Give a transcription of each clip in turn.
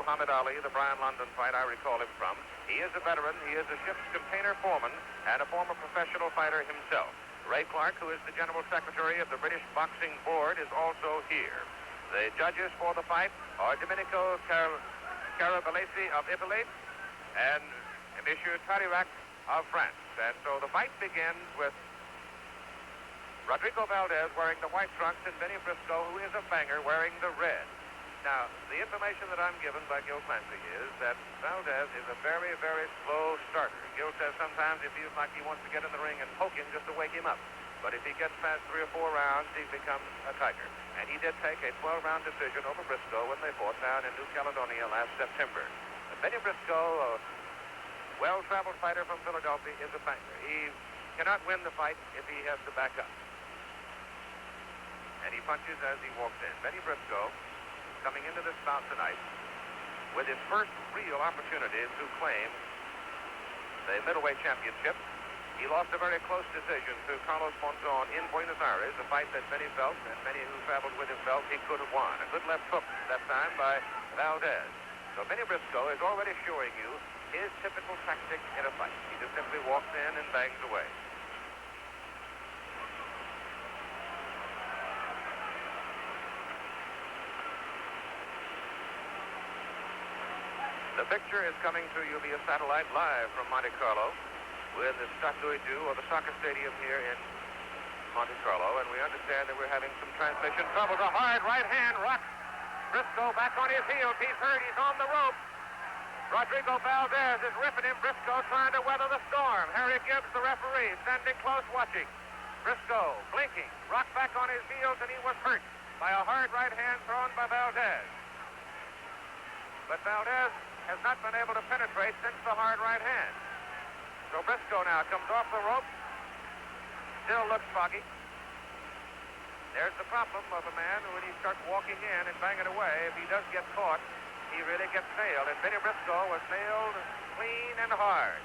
Muhammad Ali, the Brian London fight I recall him from. He is a veteran. He is a ship's container foreman and a former professional fighter himself. Ray Clark, who is the General Secretary of the British Boxing Board, is also here. The judges for the fight are Domenico Carabalesi of Italy and Monsieur Tarirac of France. And so the fight begins with Rodrigo Valdés wearing the white trunks and Bennie Briscoe, who is a banger, wearing the red. Now, the information that I'm given by Gil Clancy is that Valdés is a very, very slow starter. Gil says sometimes he feels like he wants to get in the ring and poke him just to wake him up. But if he gets past 3 or 4 rounds, he becomes a tiger. And he did take a 12-round decision over Briscoe when they fought down in New Caledonia last September. But Bennie Briscoe, a well-traveled fighter from Philadelphia, is a banger. He cannot win the fight if he has to back up. And he punches as he walks in. Bennie Briscoe, coming into this bout tonight with his first real opportunity to claim the middleweight championship. He lost a very close decision to Carlos Monzon in Buenos Aires, a fight that many felt, and many who traveled with him felt he could have won. A good left hook that time by Valdés. So Bennie Briscoe is already showing you his typical tactic in a fight. He just simply walks in and bangs away. The picture is coming to you via satellite live from Monte Carlo with the Stade du, or the soccer stadium here in Monte Carlo, and we understand that we're having some transmission troubles. A hard right hand rocks Briscoe back on his heels. He's hurt. He's on the rope. Rodrigo Valdés is ripping him. Briscoe trying to weather the storm. Harry Gibbs, the referee, standing close watching. Briscoe blinking, rocked back on his heels, and he was hurt by a hard right hand thrown by Valdés. But Valdés has not been able to penetrate since the hard right hand. So Briscoe now comes off the rope. Still looks foggy. There's the problem of a man who, when he starts walking in and banging away, if he does get caught, he really gets nailed. And Bennie Briscoe was nailed clean and hard.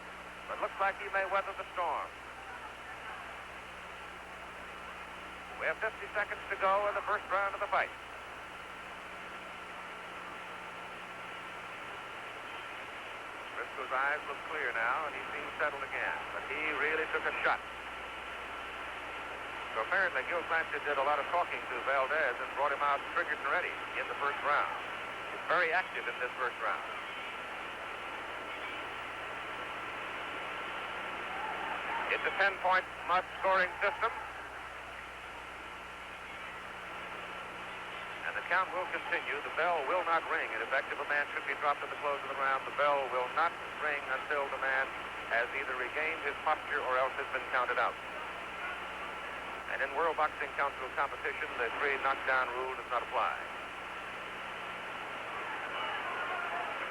But looks like he may weather the storm. We have 50 seconds to go in the first round of the fight. Briscoe's eyes look clear now, and he seems settled again. But he really took a shot. So apparently Gil Clancy did a lot of talking to Valdés and brought him out triggered and ready in the first round. He's very active in this first round. It's a 10-point mud scoring system. And the count will continue. The bell will not ring. In effect, if a man should be dropped at the close of the round, the bell will not ring until the man has either regained his posture or else has been counted out. And in World Boxing Council competition, the 3 knockdown rule does not apply.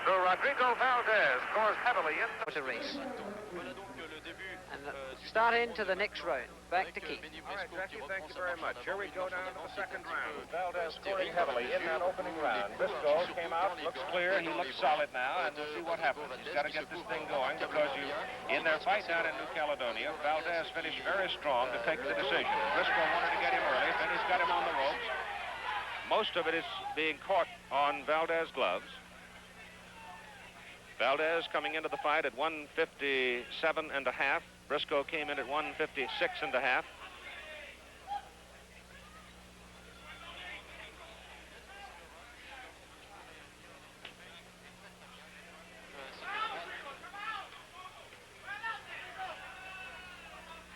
So Rodrigo Valdés scores heavily in the race. And start into the next round. Back to Keith. All right, Jackie, thank you very much. Here we go down to the second round. Valdés scoring heavily in that opening round. Briscoe came out, looks clear. He looks solid now, and we'll see what happens. He's got to get this thing going because in their fight down in New Caledonia, Valdés finished very strong to take the decision. Briscoe wanted to get him early, then he's got him on the ropes. Most of it is being caught on Valdés' gloves. Valdés coming into the fight at 157 and a half. Briscoe came in at 156 and a half.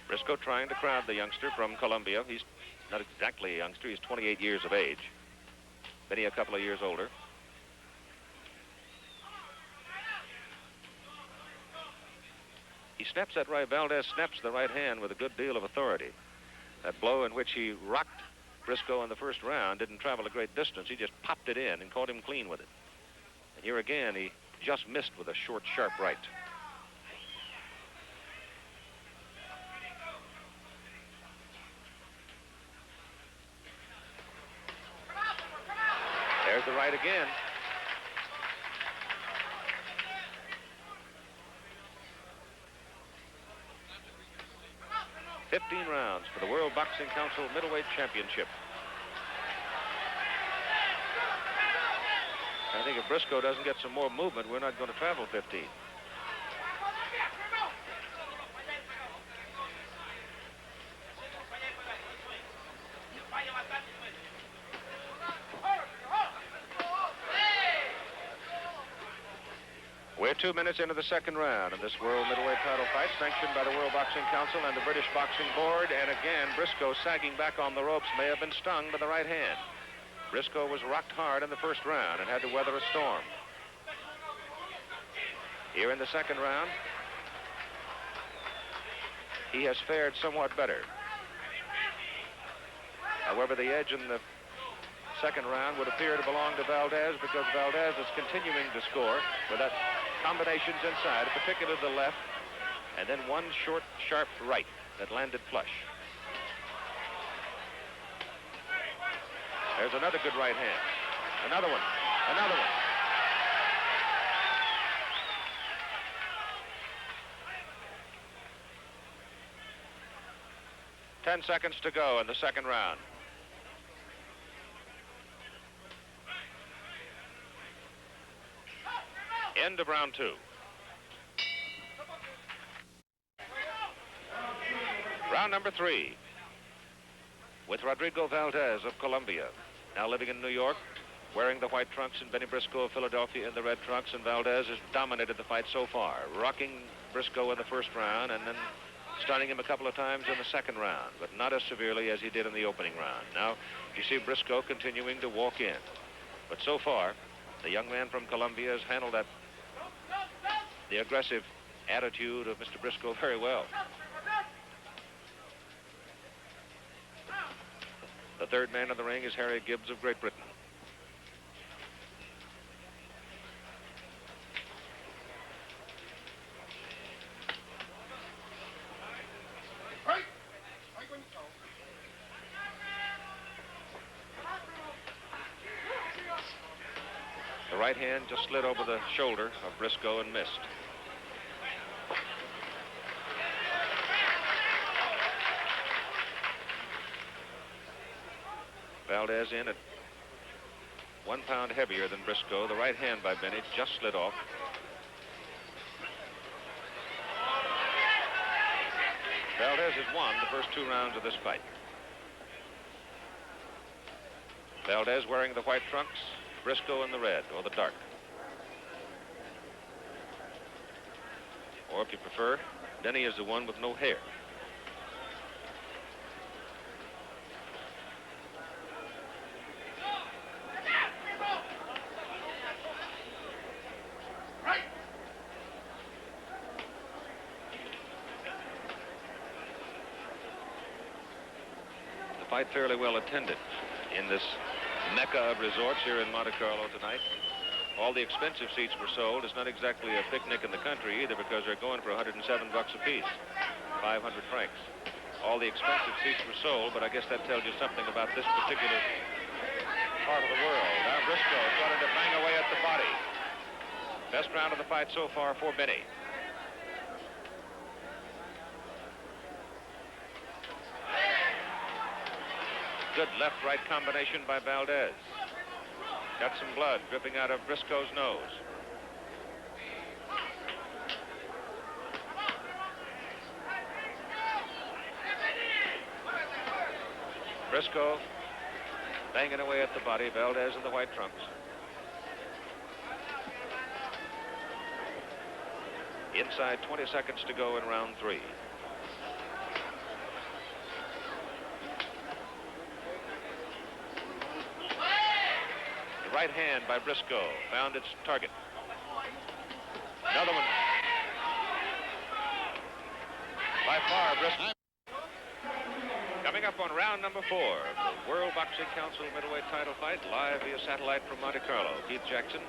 Briscoe trying to crowd the youngster from Colombia. He's not exactly a youngster. He's 28 years of age. Bennie a couple of years older. He snaps that right. Valdés snaps the right hand with a good deal of authority. That blow in which he rocked Briscoe in the first round didn't travel a great distance. He just popped it in and caught him clean with it. And here again, he just missed with a short, sharp right. There's the right again. $15 rounds for the World Boxing Council Middleweight Championship. And think if Briscoe doesn't get some more movement, we're not going to travel 15. We're 2 minutes into the second round of this World Middleweight title fight, sanctioned by the World Boxing Council and the British Boxing Board. And again, Briscoe sagging back on the ropes may have been stung by the right hand. Briscoe was rocked hard in the first round and had to weather a storm. Here in the second round, he has fared somewhat better. However, the edge in the second round would appear to belong to Valdés, because Valdés is continuing to score with that combinations inside, particularly the left, and then one short, sharp right that landed flush. There's another good right hand. Another one. Another one. Ten seconds to go in the second round. End of round 2. Round number 3. With Rodrigo Valdés of Colombia, now living in New York, wearing the white trunks, and Bennie Briscoe of Philadelphia in the red trunks, and Valdés has dominated the fight so far, rocking Briscoe in the first round and then stunning him a couple of times in the second round, but not as severely as he did in the opening round. Now, you see Briscoe continuing to walk in. But so far, the young man from Colombia has handled the aggressive attitude of Mr. Briscoe very well. The third man in the ring is Harry Gibbs of Great Britain. The right hand just slid over the shoulder of Briscoe and missed. Valdés in at 1 pound heavier than Briscoe. The right hand by Bennie just slid off. Valdés has won the first 2 rounds of this fight. Valdés wearing the white trunks, Briscoe in the red or the dark. Or if you prefer, Bennie is the one with no hair. The fight fairly well attended in this mecca of resorts here in Monte Carlo tonight. All the expensive seats were sold. It's not exactly a picnic in the country either, because they're going for $107 a piece, 500 francs. All the expensive seats were sold, but I guess that tells you something about this particular part of the world. Now Briscoe starting to bang away at the body. Best round of the fight so far for Bennie. Good left-right combination by Valdés. Got some blood dripping out of Briscoe's nose. Briscoe banging away at the body. Valdés in the white trunks. Inside 20 seconds to go in round 3. Right hand by Briscoe found its target. Another one. By far, Briscoe. Coming up on round number 4 of the World Boxing Council middleweight title fight, live via satellite from Monte Carlo. Keith Jackson,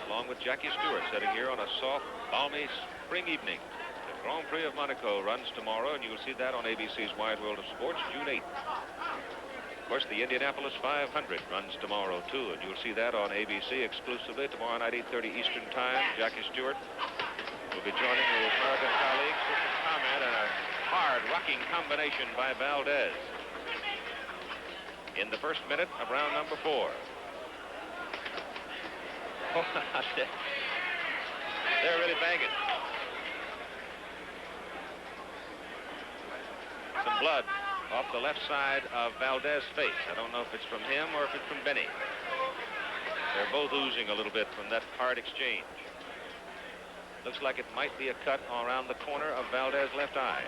along with Jackie Stewart, sitting here on a soft, balmy spring evening. The Grand Prix of Monaco runs tomorrow, and you will see that on ABC's Wide World of Sports, June 8th. Of course, the Indianapolis 500 runs tomorrow, too, and you'll see that on ABC exclusively tomorrow night, 8:30 Eastern Time. Jackie Stewart will be joining his American colleagues with some comment and a hard rocking combination by Valdés in the first minute of round number 4. They're really banging. Some blood off the left side of Valdés' face. I don't know if it's from him or if it's from Bennie. They're both oozing a little bit from that hard exchange. Looks like it might be a cut around the corner of Valdés' left eye.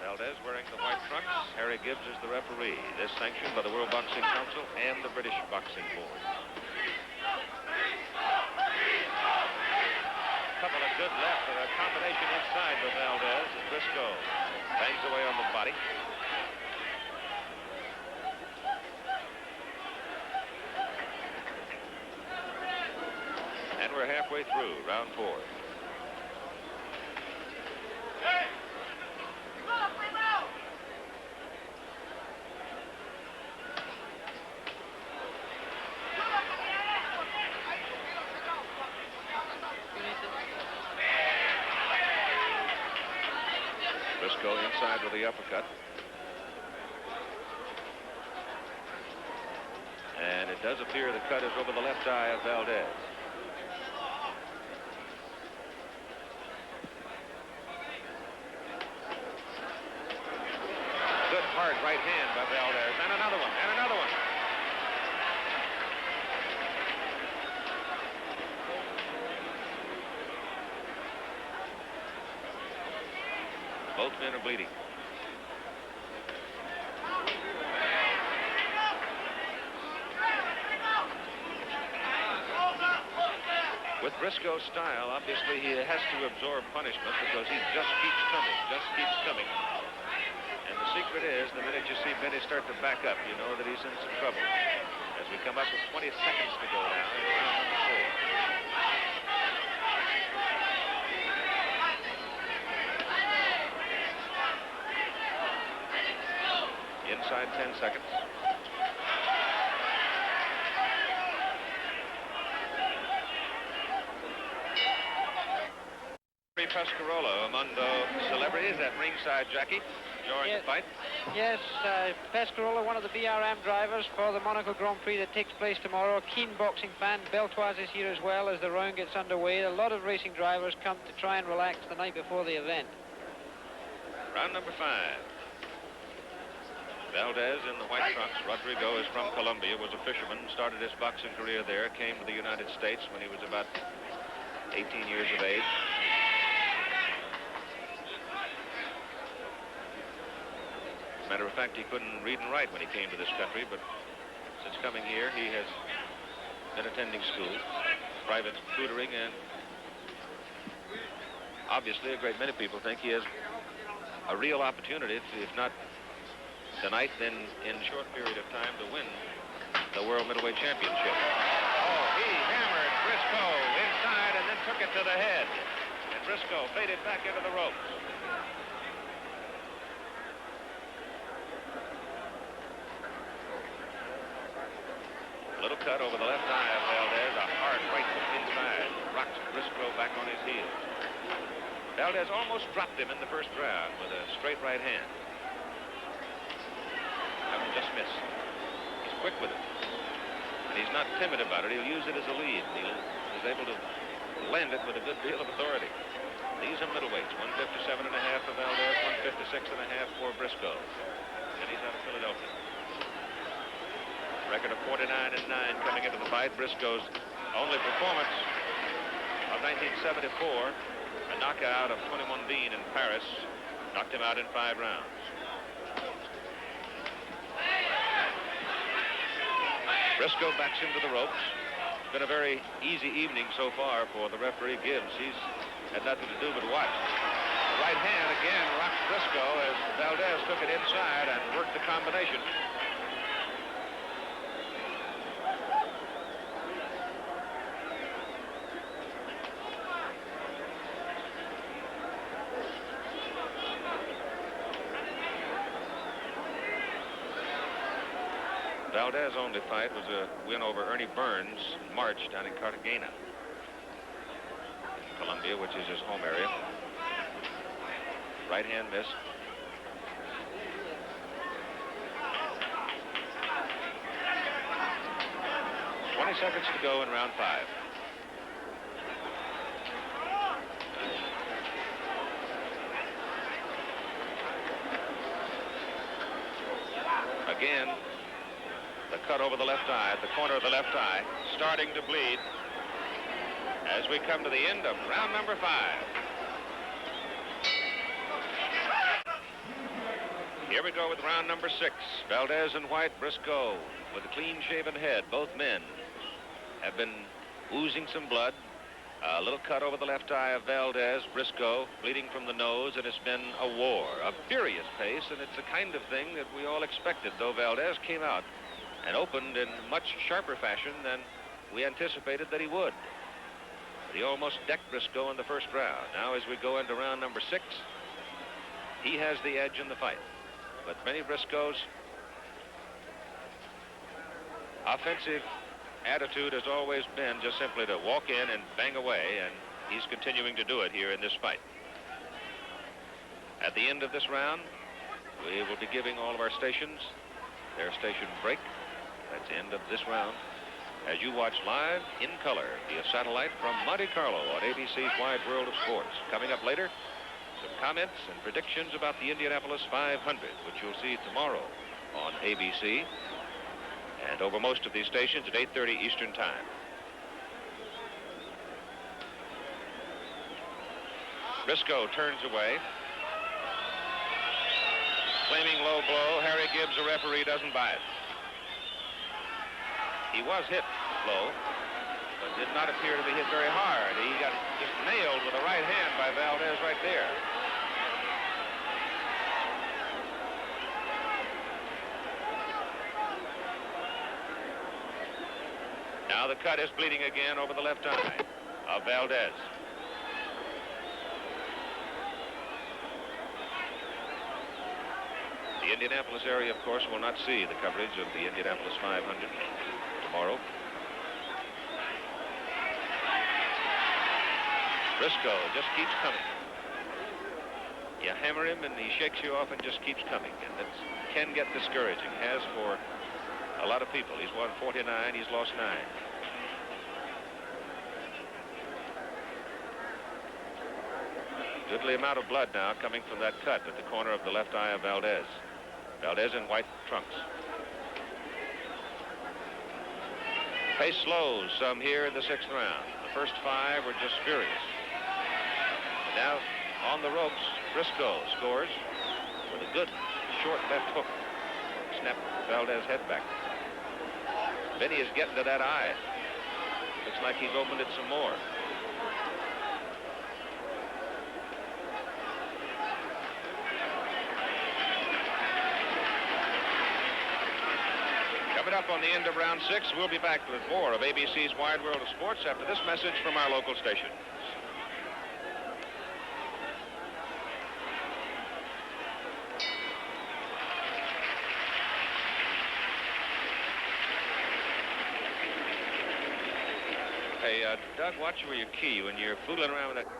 Valdés wearing the white trunks. Harry Gibbs is the referee. This sanctioned by the World Boxing Council and the British Boxing Board. Couple of good left and a combination inside for Valdés as Briscoe bangs away on the body. And we're halfway through round 4. Briscoe inside with the uppercut. And it does appear the cut is over the left eye of Valdés. Good hard right hand by Valdés. And another one, and another one. Both men are bleeding. With Briscoe's style, obviously he has to absorb punishment because he just keeps coming. And the secret is, the minute you see Bennie start to back up, you know that he's in some trouble. As we come up with 20 seconds to go now in round number 4. Inside 10 seconds. Pescarolo among the celebrities at ringside, Jackie, during the fight. Yes, Pescarolo, one of the BRM drivers for the Monaco Grand Prix that takes place tomorrow. A keen boxing fan. Beltoise is here as well as the round gets underway. A lot of racing drivers come to try and relax the night before the event. Round number 5. Valdés in the white trunks. Rodrigo is from Colombia, was a fisherman, started his boxing career there, came to the United States when he was about 18 years of age. Matter of fact, he couldn't read and write when he came to this country, but since coming here, he has been attending school, private tutoring, and obviously a great many people think he has a real opportunity, if not tonight, then in a short period of time, to win the World Middleweight Championship. Oh, he hammered Briscoe inside and then took it to the head. And Briscoe faded back into the ropes. A little cut over the left eye of Valdés, a hard right hook inside. Rocks Briscoe back on his heels. Valdés almost dropped him in the first round with a straight right hand. That one just missed. He's quick with it. And he's not timid about it. He'll use it as a lead. He's able to land it with a good deal of authority. These are middleweights. 157.5 for Valdés, 156.5 for Briscoe. And he's out of Philadelphia. Record of 49-9 coming into the fight. Briscoe's only performance of 1974, a knockout of 21 Bean in Paris, knocked him out in 5 rounds. Briscoe backs him to the ropes. It's been a very easy evening so far for the referee Gibbs. He's had nothing to do but watch. The right hand again rocks Briscoe as Valdés took it inside and worked the combination. Valdés' only fight was a win over Ernie Burns in March down in Cartagena, in Colombia, which is his home area. Right hand missed. 20 seconds to go in round 5. Again, the cut over the left eye, at the corner of the left eye, starting to bleed as we come to the end of round number 5. Here we go with round number 6. Valdés in white, Briscoe with a clean-shaven head. Both men have been oozing some blood. A little cut over the left eye of Valdés, Briscoe bleeding from the nose, and it's been a war, a furious pace, and it's the kind of thing that we all expected, though Valdés came out and opened in much sharper fashion than we anticipated that he would. But he almost decked Briscoe in the first round. Now, as we go into round number 6, he has the edge in the fight. But Bennie Briscoe's offensive attitude has always been just simply to walk in and bang away, and he's continuing to do it here in this fight. At the end of this round, we will be giving all of our stations their station break. That's the end of this round. As you watch live in color via satellite from Monte Carlo on ABC's Wide World of Sports. Coming up later, some comments and predictions about the Indianapolis 500, which you'll see tomorrow on ABC and over most of these stations at 8:30 Eastern Time. Briscoe turns away. Claiming low blow. Harry Gibbs, a referee, doesn't buy it. He was hit low, but did not appear to be hit very hard. He got just nailed with a right hand by Valdés right there. Now the cut is bleeding again over the left eye of Valdés. The Indianapolis area, of course, will not see the coverage of the Indianapolis 500 tomorrow. Briscoe just keeps coming. You hammer him and he shakes you off and just keeps coming. And that can get discouraging, has for a lot of people. He's won 49, he's lost 9. Goodly amount of blood now coming from that cut at the corner of the left eye of Valdés. Valdés in white trunks. Pace slows some here in the 6th round. The first 5 were just furious. Now on the ropes, Briscoe scores with a good short left hook. Snapped Valdés' head back. Bennie is getting to that eye. Looks like he's opened it some more. Coming up on the end of round 6, we'll be back with more of ABC's Wide World of Sports after this message from our local station. Hey, Doug, watch where you key when you're fooling around with that.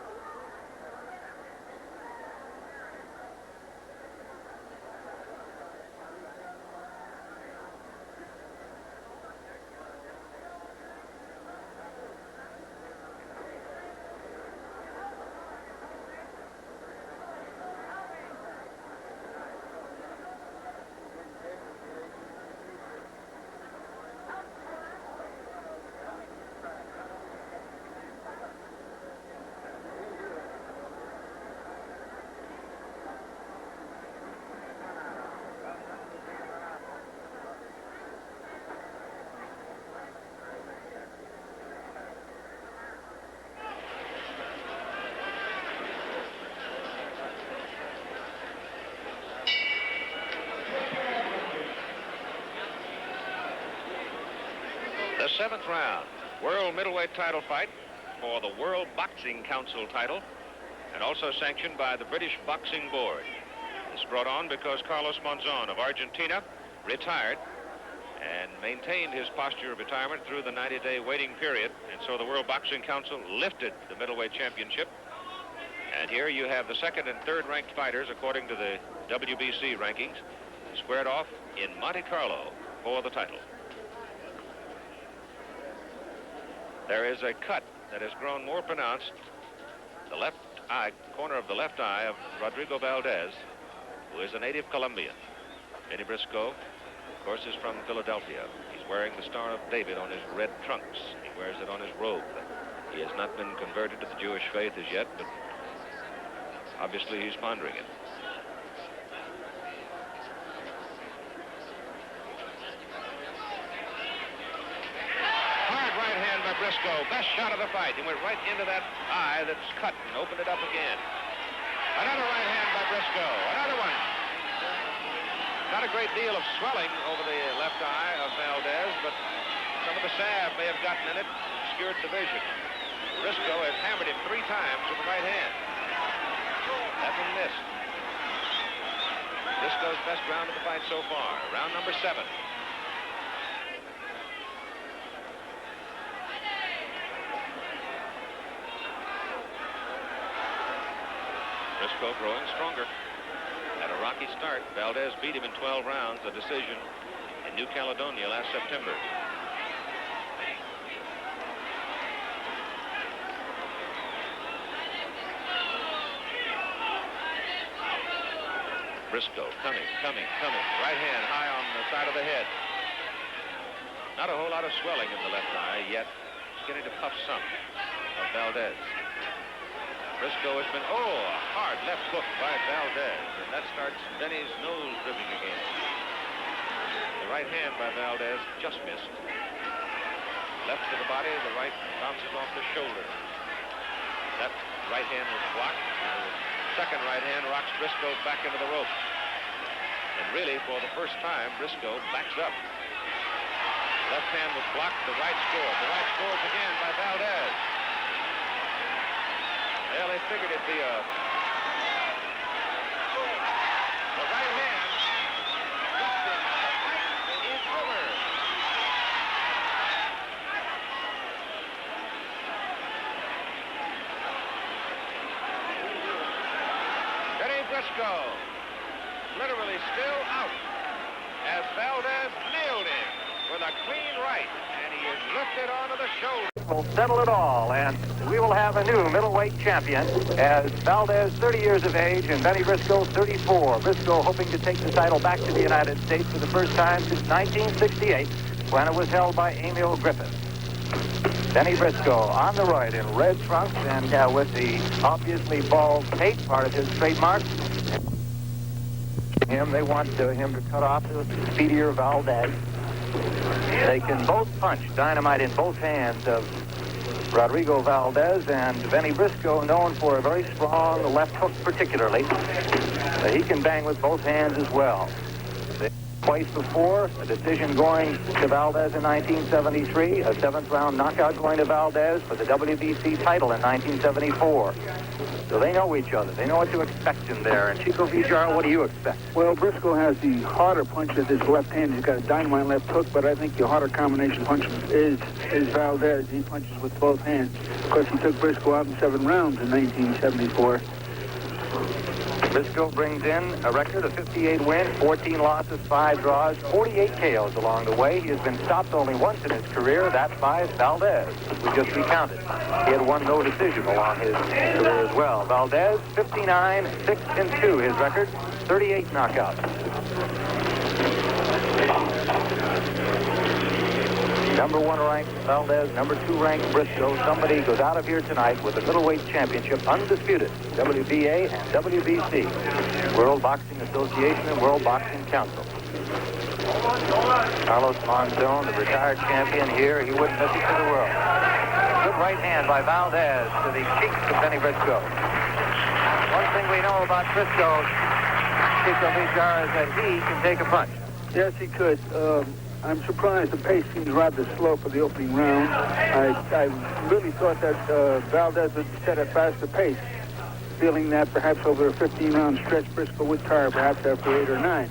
The 7th round, world middleweight title fight for the World Boxing Council title, and also sanctioned by the British Boxing Board. It's brought on because Carlos Monzon of Argentina retired and maintained his posture of retirement through the 90-day waiting period, and so the World Boxing Council lifted the middleweight championship. And here you have the 2nd and 3rd ranked fighters according to the WBC rankings squared off in Monte Carlo for the title. There is a cut that has grown more pronounced. The left eye, corner of the left eye of Rodrigo Valdés, who is a native Colombian. Bennie Briscoe, of course, is from Philadelphia. He's wearing the Star of David on his red trunks. He wears it on his robe. He has not been converted to the Jewish faith as yet, but obviously he's pondering it. Hard right hand by Briscoe. Best shot of the fight. He went right into that eye that's cut and opened it up again. Another right hand by Briscoe. Another one. Not a great deal of swelling over the left eye of Valdés, but some of the salve may have gotten in it, obscured the vision. Briscoe has hammered him 3 times with the right hand. That one missed. Briscoe's best round of the fight so far. Round number 7. Briscoe growing stronger. Had a rocky start. Valdés beat him in 12 rounds, a decision in New Caledonia last September. Briscoe coming. Right hand high on the side of the head. Not a whole lot of swelling in the left eye yet. It's getting to puff some of Valdés. Briscoe has been, a hard left hook by Valdés, and that starts Bennie's nose dripping again. The right hand by Valdés just missed. Left to the body, the right bounces off the shoulder. That right hand was blocked. The second right hand rocks Briscoe back into the rope. And really, for the first time, Briscoe backs up. Left hand was blocked, the right scored. The right scores again by Valdés. Well, they figured it'd be a... The right hand dropped him. It is over. Bennie Briscoe literally still out as Valdés nailed him with a clean right, and he is lifted onto the shoulder. Will settle it all, and we will have a new middleweight champion as Valdés, 30 years of age, and Bennie Briscoe, 34. Briscoe hoping to take the title back to the United States for the first time since 1968, when it was held by Emil Griffith. Bennie Briscoe on the right in red trunks and with the obviously bald pate, part of his trademark. They want him to cut off the speedier Valdés. They can both punch. Dynamite in both hands of Rodrigo Valdés, and Bennie Briscoe, known for a very strong left hook particularly. He can bang with both hands as well. Twice before, a decision going to Valdés in 1973, a 7th round knockout going to Valdés for the WBC title in 1974. So they know each other. They know what to expect in there. And Chico Vijar, what do you expect? Well, Briscoe has the harder punch with his left hand. He's got a dynamite left hook, but I think the harder combination punch is Valdés. He punches with both hands. Of course, he took Briscoe out in 7 rounds in 1974. Briscoe brings in a record of 58 wins, 14 losses, 5 draws, 48 KOs along the way. He has been stopped only once in his career. That's by Valdés. We just recounted. He had won no decision along his career as well. Valdés, 59, 6-2 his record, 38 knockouts. Number 1 ranked Valdés, number 2 ranked Briscoe. Somebody goes out of here tonight with the middleweight championship undisputed. WBA and WBC, World Boxing Association and World Boxing Council. Carlos Monzon, the retired champion here, he wouldn't miss it for the world. Good right hand by Valdés to the cheeks of Bennie Briscoe. One thing we know about Briscoe, Chico Vijar, is that he can take a punch. Yes, he could. I'm surprised the pace seems rather slow for the opening round. I really thought that Valdés would set a faster pace, feeling that perhaps over a 15-round stretch, Briscoe would tire perhaps after 8 or 9.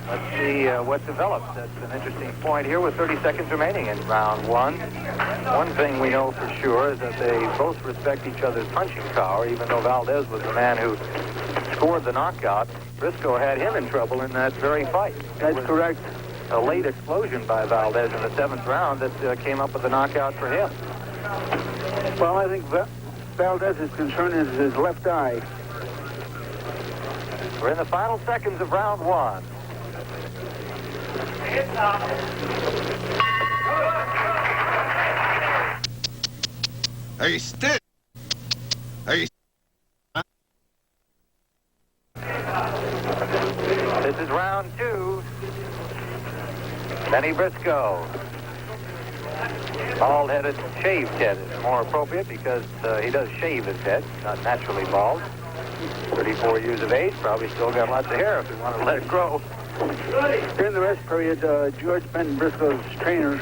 Let's see what develops. That's an interesting point here with 30 seconds remaining in round 1. One thing we know for sure is that they both respect each other's punching power, even though Valdés was the man who scored the knockout. Briscoe had him in trouble in that very fight. That's correct. a late explosion by Valdés in the 7th round that came up with the knockout for him. Well, I think Valdés' concern is his left eye. We're in the final seconds of round 1. Are you still? Are you? This is round 2. Bennie Briscoe. Bald-headed, shaved head is more appropriate because he does shave his head, not naturally bald. 34 years of age, probably still got lots of hair if he wanted to let it grow. During the rest period, George Bennie Briscoe's trainer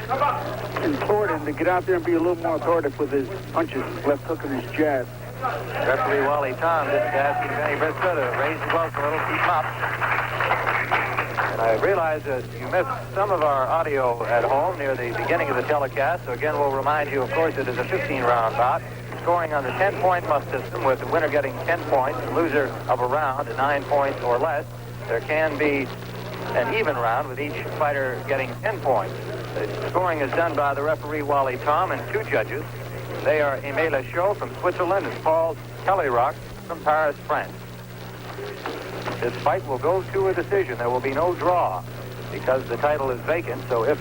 implored him to get out there and be a little more authoritative with his punches, his left hook and his jab. Referee Wally Tom just asking Bennie Briscoe to raise the gloves a little, keep him up. And I realize that you missed some of our audio at home near the beginning of the telecast, so again we'll remind you, of course, it is a 15-round bout, scoring on the 10-point must system, with the winner getting 10 points, the loser of a round at 9 points or less. There can be an even round with each fighter getting 10 points. The scoring is done by the referee Wally Tom and 2 judges. They are Aimé Lachaud from Switzerland and Paul Kellyrock from Paris, France. This fight will go to a decision. There will be no draw because the title is vacant. So if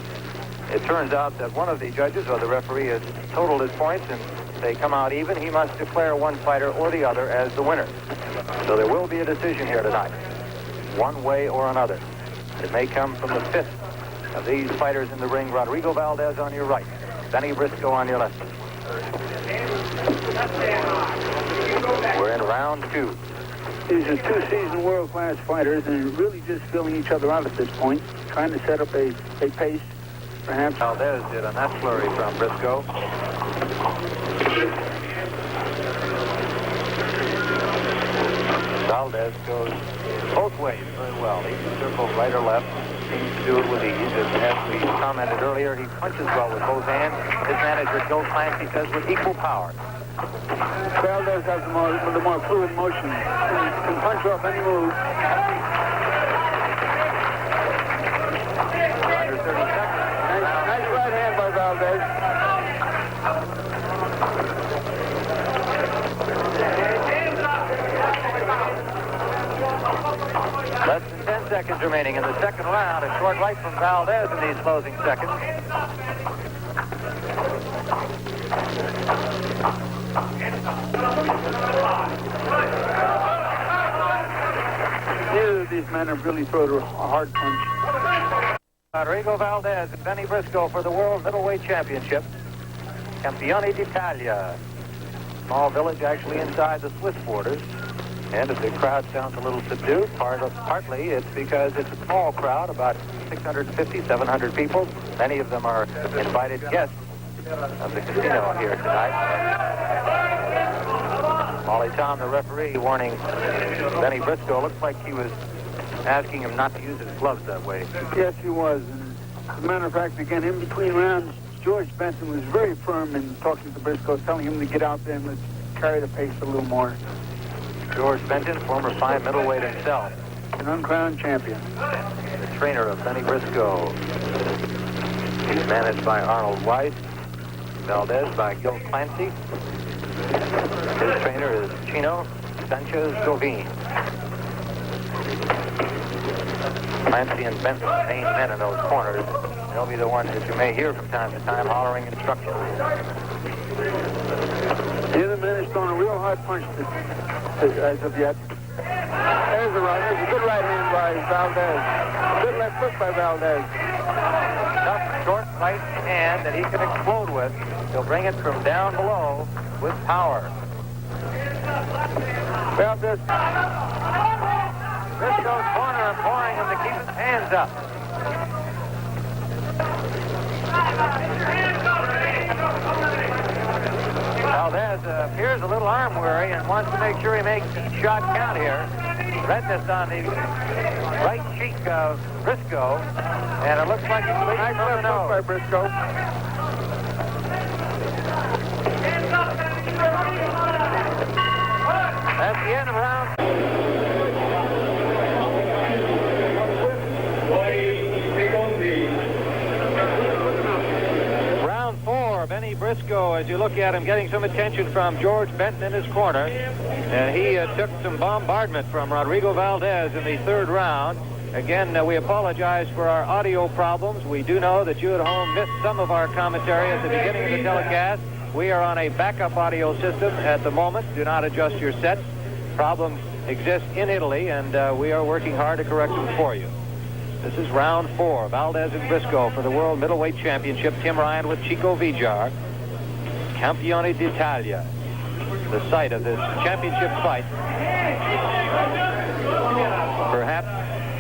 it turns out that one of the judges or the referee has totaled his points and they come out even, he must declare one fighter or the other as the winner. So there will be a decision here tonight, one way or another. It may come from the 5th of these fighters in the ring. Rodrigo Valdés on your right, Bennie Briscoe on your left. We're in round 2. These are 2 seasoned world-class fighters and really just filling each other out at this point, trying to set up a pace, perhaps. Valdés did a nice flurry from Briscoe. Valdés goes both ways very well. He can circle right or left. Seems to do it with ease. As we commented earlier, he punches well with both hands. His manager, Joe Clancy, says with equal power. Valdés has the more fluid motion. He can punch off any move. Under 30 seconds. Nice right hand by Valdés. Less than 10 seconds remaining in the 2nd round. A short right from Valdés in these closing seconds. Neither of these men have really thrown a hard punch. Rodrigo Valdés and Bennie Briscoe for the World Middleweight Championship. Campione d'Italia. Small village actually inside the Swiss borders. And if the crowd sounds a little subdued, partly it's because it's a small crowd, about 650, 700 people. Many of them are invited guests of the casino here tonight. Wally Tom, the referee, warning Bennie Briscoe. Looks like he was asking him not to use his gloves that way. Yes, he was. And as a matter of fact, again, in between rounds, George Benson was very firm in talking to Briscoe, telling him to get out there and let's carry the pace a little more. George Benton, former 5 middleweight himself. An uncrowned champion. The trainer of Bennie Briscoe. He's managed by Arnold Weiss. Valdés by Gil Clancy. His trainer is Chino Sanchez-Govin. Clancy and Benton, main men in those corners. They'll be the ones that you may hear from time to time hollering instructions. The other man has thrown a real hard punch as of yet. There's a right. There's a good right hand by Valdés. Good left foot by Valdés. Tough, short right hand that he can explode with. He'll bring it from down below with power. Valdés. Briscoe's corner imploring him to keep his hands up. Valdés appears a little arm weary and wants to make sure he makes each shot count here. Redness on the right cheek of Briscoe, and it looks like he's bleeding from the nose. By Briscoe. That's the end of round. Poi secondi Briscoe, as you look at him, getting some attention from George Benton in his corner. And he took some bombardment from Rodrigo Valdés in the third round. Again, we apologize for our audio problems. We do know that you at home missed some of our commentary at the beginning of the telecast. We are on a backup audio system at the moment. Do not adjust your sets. Problems exist in Italy, and we are working hard to correct them for you. This is round 4. Valdés and Briscoe for the World Middleweight Championship. Tim Ryan with Chico Vijar. Campione d'Italia, the site of this championship fight. Perhaps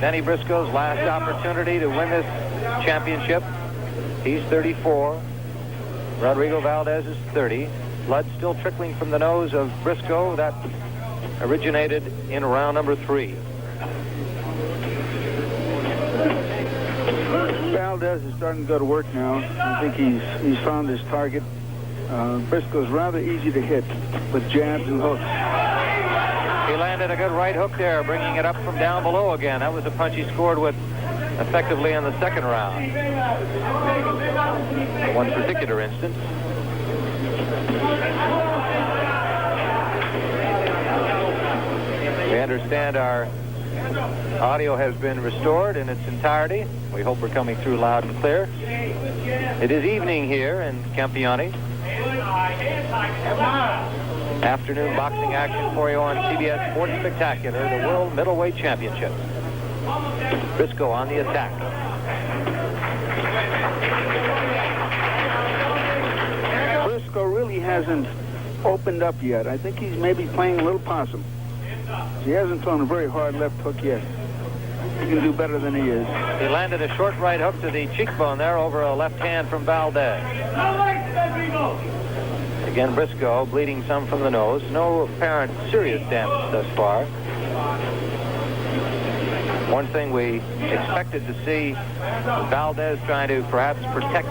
Bennie Briscoe's last opportunity to win this championship. He's 34. Rodrigo Valdés is 30. Blood still trickling from the nose of Briscoe. That originated in round number 3. Valdés is starting to go to work now. I think he's found his target. Briscoe's rather easy to hit with jabs and hooks. He landed a good right hook there, bringing it up from down below again. That was a punch he scored with effectively in the second round. One particular instance. We understand our audio has been restored in its entirety. We hope we're coming through loud and clear. It is evening here in Campione. Afternoon boxing action for you on CBS Sports Spectacular, the World Middleweight Championship. Briscoe on the attack. Briscoe really hasn't opened up yet. I think he's maybe playing a little possum. He hasn't thrown a very hard left hook yet. He can do better than he is. He landed a short right hook to the cheekbone there over a left hand from Valdés. Again, Briscoe bleeding some from the nose. No apparent serious damage thus far. One thing we expected to see Valdés trying to perhaps protect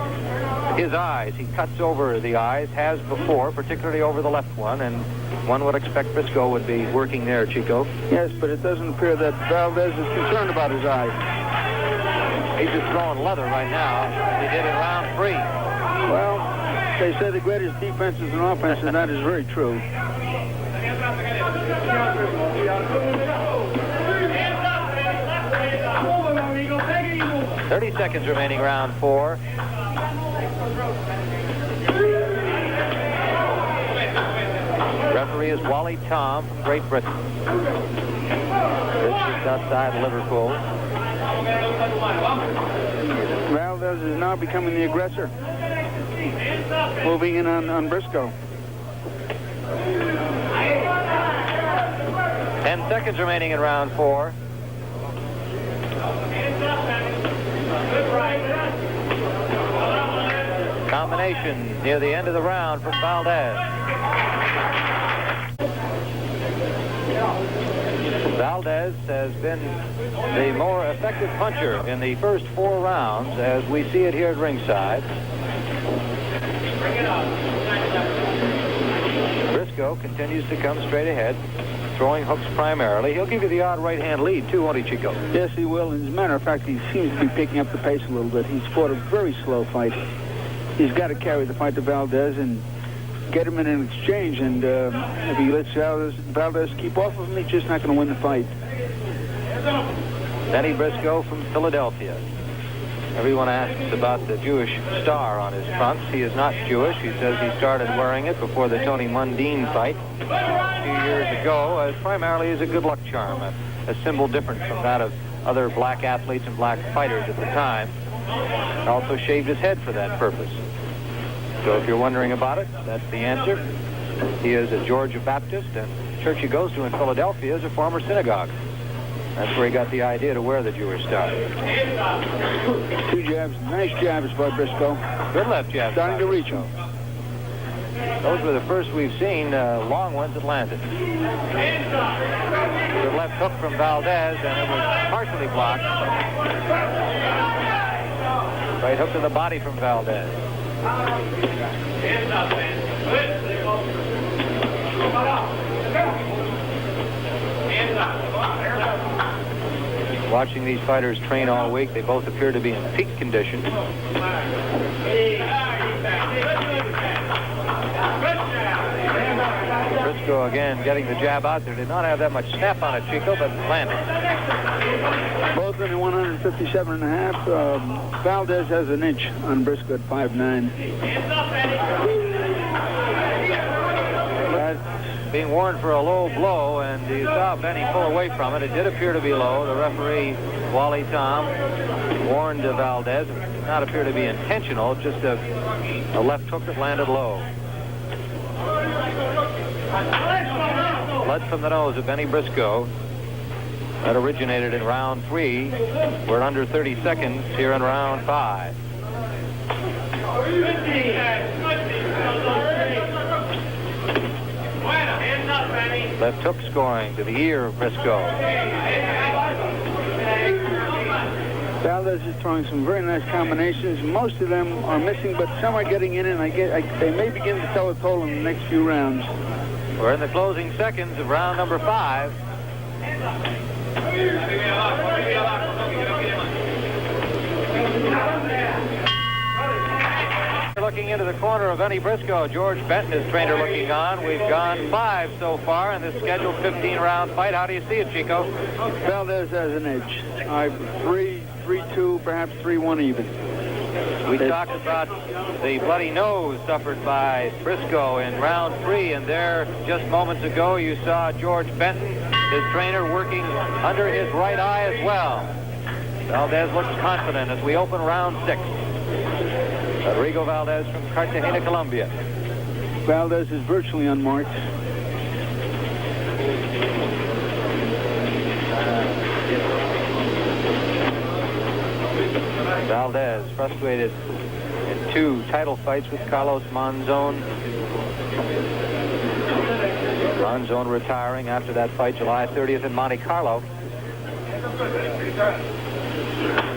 his eyes. He cuts over the eyes, has before, particularly over the left one, and one would expect Briscoe would be working there, Chico. Yes, but it doesn't appear that Valdés is concerned about his eyes. He's just throwing leather right now, as he did in round 3. Well, they say the greatest defense is an offense, and that is very true. 30 seconds remaining, round 4. Referee is Wally Tom from Great Britain. This is outside Liverpool. Valdés is now becoming the aggressor. Moving in on Briscoe. 10 seconds remaining in round 4. Combination near the end of the round from Valdés. Valdés has been the more effective puncher in the first 4 rounds, as we see it here at ringside. Briscoe continues to come straight ahead, throwing hooks primarily. He'll give you the odd right-hand lead, too, won't he, Chico? Yes, he will. As a matter of fact, he seems to be picking up the pace a little bit. He's fought a very slow fight. He's got to carry the fight to Valdés and get him in an exchange. And if he lets Valdés keep off of him, he's just not going to win the fight. Bennie Briscoe from Philadelphia. Everyone asks about the Jewish star on his fronts. He is not Jewish. He says he started wearing it before the Tony Mundine fight a few years ago, primarily as a good luck charm, a symbol different from that of other black athletes and black fighters at the time. And also shaved his head for that purpose. So if you're wondering about it, that's the answer. He is a Georgia Baptist, and the church he goes to in Philadelphia is a former synagogue. That's where he got the idea to wear the Jewish star. 2 jabs, nice jabs by Briscoe. Good left jabs. Starting to reach him. Those were the first we've seen long ones that landed. Good left hook from Valdés, and it was partially blocked. Right hook to the body from Valdés. Watching these fighters train all week, they both appear to be in peak condition. Briscoe again getting the jab out there. Did not have that much snap on it, Chico, but landed. Both in the 157.5. Valdés has an inch on Briscoe at 5'9". That's being warned for a low blow, and you saw Benny pull away from it. It did appear to be low. The referee, Wally Tom, warned Valdés. It did not appear to be intentional, just a left hook that landed low. Blood from the nose of Bennie Briscoe. That originated in round 3. We're under 30 seconds here in round 5. Left hook scoring to the ear of Briscoe. Valdés is throwing some very nice combinations. Most of them are missing, but some are getting in, and they may begin to tell a toll in the next few rounds. We're in the closing seconds of round number 5. Looking into the corner of Bennie Briscoe, George Benton, his trainer, looking on. We've gone 5 so far in this scheduled 15-round fight. How do you see it, Chico? Valdés has an edge. 3-2, perhaps 3-1 even. We talked about the bloody nose suffered by Briscoe in round 3, and there, just moments ago, you saw George Benton, his trainer, working under his right eye as well. Valdés looks confident as we open round 6. Rodrigo Valdés from Cartagena, Colombia. Valdés is virtually unmarked. Valdés frustrated in 2 title fights with Carlos Monzon. Monzon retiring after that fight July 30th in Monte Carlo.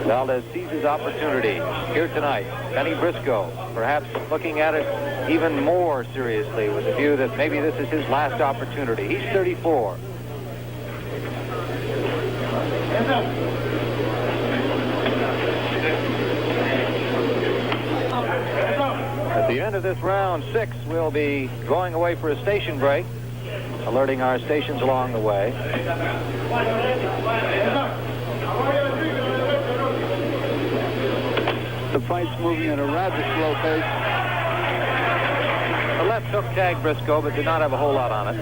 Valdés seizes opportunity here tonight. Bennie Briscoe perhaps looking at it even more seriously with the view that maybe this is his last opportunity. He's 34. At the end of this round 6, we'll be going away for a station break, alerting our stations along the way. The fight's moving at a rather slow pace. The left hook tagged Briscoe, but did not have a whole lot on it.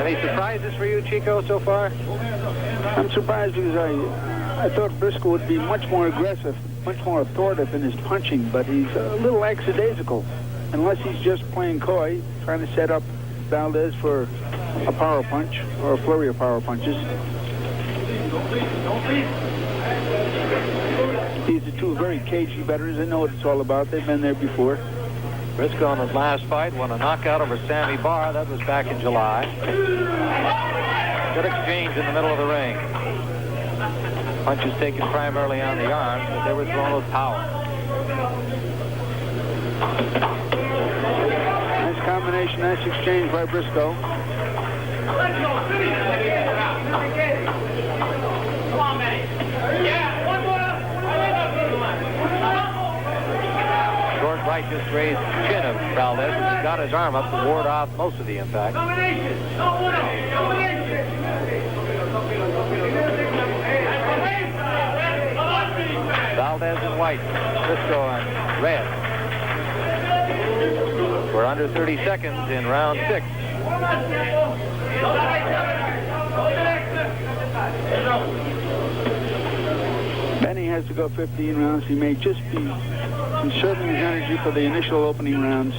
Any surprises for you, Chico, so far? I'm surprised because I thought Briscoe would be much more aggressive, much more authoritative in his punching, but he's a little lackadaisical, unless he's just playing coy, trying to set up Valdés for a power punch or a flurry of power punches. These are 2 very cagey veterans. They know what it's all about. They've been there before. Briscoe in his last fight won a knockout over Sammy Barr. That was back in July. Good exchange in the middle of the ring. Punches taken primarily on the arms, but they were thrown with power. Nice combination, nice exchange by Briscoe. Short right just raised the chin of Valdés, and he's got his arm up to ward off most of the impact. Valdés in white, Briscoe in red. We're under 30 seconds in round 6. Bennie has to go 15 rounds. He may just be conserving his energy for the initial opening rounds.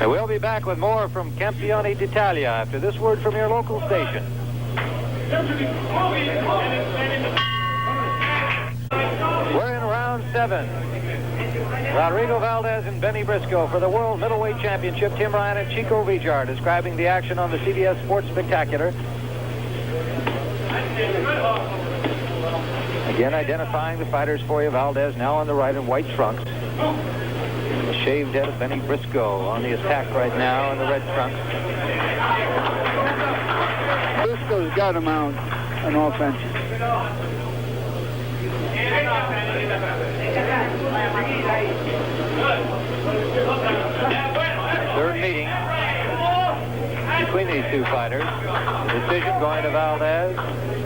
And we'll be back with more from Campione d'Italia after this word from your local station. We're in round 7. Rodrigo Valdés and Bennie Briscoe for the World Middleweight Championship. Tim Ryan and Chico Vijar describing the action on the CBS Sports Spectacular. Again, identifying the fighters for you. Valdés now on the right in white trunks. shaved head of Bennie Briscoe on the attack right now in the red trunks. Briscoe's got him out on offense. Third meeting between these two fighters. Decision going to Valdés.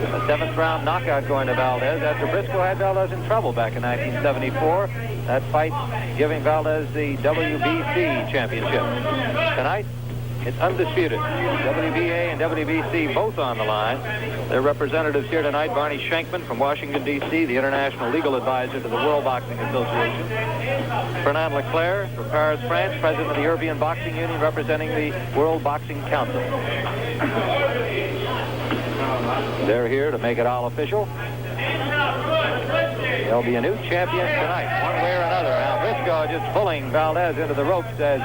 A 7th round knockout going to Valdés after Briscoe had Valdés in trouble back in 1974. That fight giving Valdés the WBC championship. Tonight, it's undisputed. WBA and WBC both on the line. Their representatives here tonight, Barney Shankman from Washington, D.C., the international legal advisor to the World Boxing Association. Fernand Leclerc from Paris, France, president of the European Boxing Union, representing the World Boxing Council. They're here to make it all official. There'll be a new champion tonight, one way or another. Now, Briscoe just pulling Valdés into the ropes as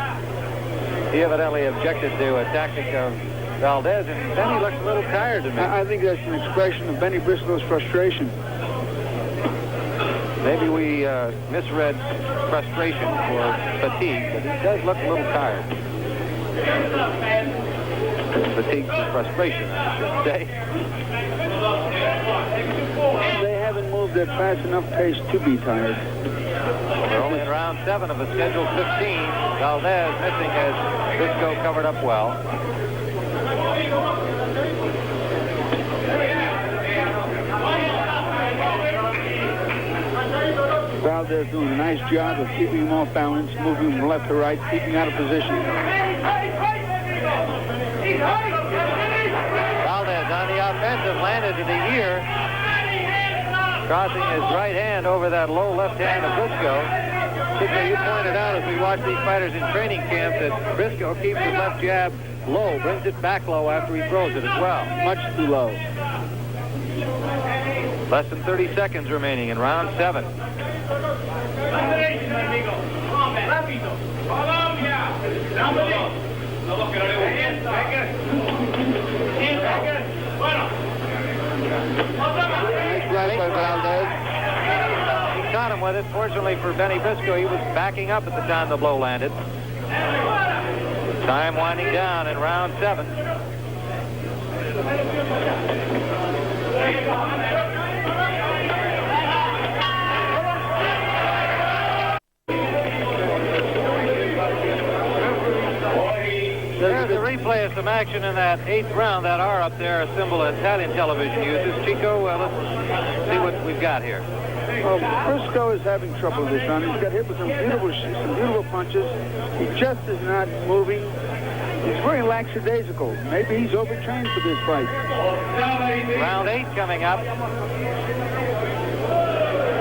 he evidently objected to a tactic of Valdés, and Bennie looks a little tired to me. I think that's an expression of Bennie Briscoe's frustration. Maybe we misread frustration for fatigue, but he does look a little tired. Fatigue for frustration, I should say. They haven't moved at fast enough pace to be tired. They're only in round 7 of a scheduled 15. Valdés missing as Briscoe covered up well. Valdés doing a nice job of keeping him off balance, moving from left to right, keeping out of position. Valdés on the offensive, landed to the ear, crossing his right hand over that low left hand of Briscoe. Sidney, you pointed out as we watch these fighters in training camp that Briscoe keeps his left jab low, brings it back low after he throws it as well. Much too low. Less than 30 seconds remaining in round 7. Nice right by Valdés. He caught him with it. Fortunately for Bennie Briscoe, he was backing up at the time the blow landed. Time winding down in round 7. There's a replay of some action in that 8th round. That R up there, a symbol Italian television uses. Chico, let's see what we've got here. Well, Briscoe is having trouble this round. He's got hit with some beautiful punches. He just is not moving. He's very lackadaisical. Maybe he's overtrained for this fight. Round 8 coming up.